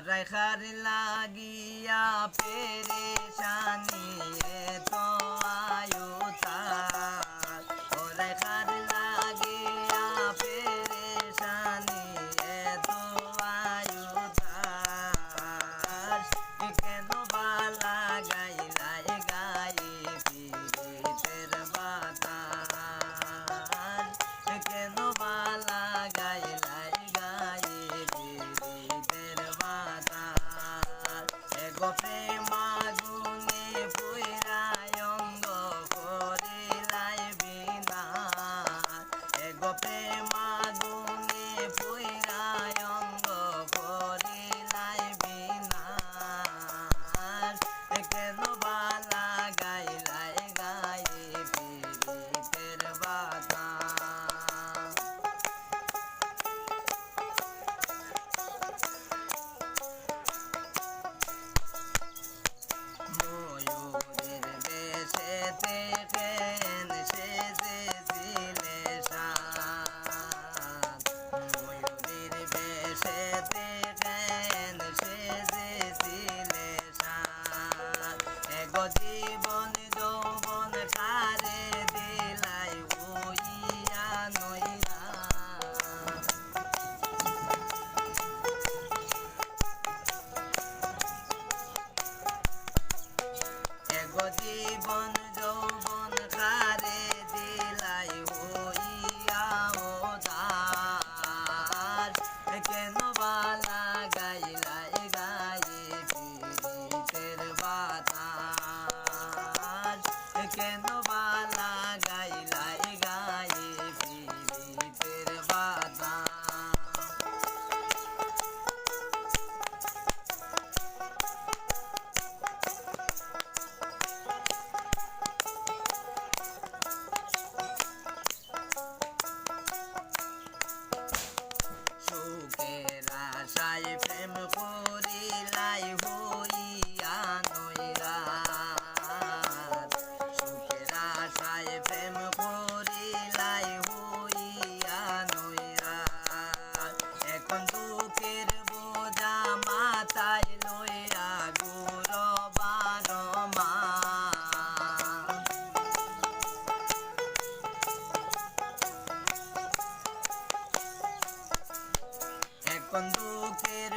রাখার লাগিয়া পেরেশানি তো আয়ুতার ও রাখার লাগিয়া পেরেশানি তো আয়ুতার কেন বালা গাইলাই গায়ে পীড়িতের বাতাস কেন বালা গাইলাই গায়ে পীড়িতের বাতাস এগো প্রেমাগুনে পুইরায় অঙ্গ করিলাই বিনা এগো প্রেমাগুনে পুইরায় অঙ্গ করিলাই বিনা কেন বালা গাইলাই গায়ে পীড়িতের বাতাস ময়ূরের দেশেতে কেন সেজেছিলে সাত ময়ূরের দেশেতে কেন সেজেছিলে সাত এগো জীবন যৌবন কারে দিলাই হইয়া নইয়া এগো জীবন যৌবন কারে দিলাই হইয়া ওদার কেন বালা গাইলাই গায়ে পীড়িতের বাতাস কেন বালা গাইলাই গায়ে পীড়িতের বাতাস সুখের আশায় প্রেম করিলাই হইয়া নইরাত সুখের আশায় প্রেম করিলাই হইয়া নইরাত এখন দুঃখের বোঝা মাথায় লইয়া গুরবার মা এখন দুঃখের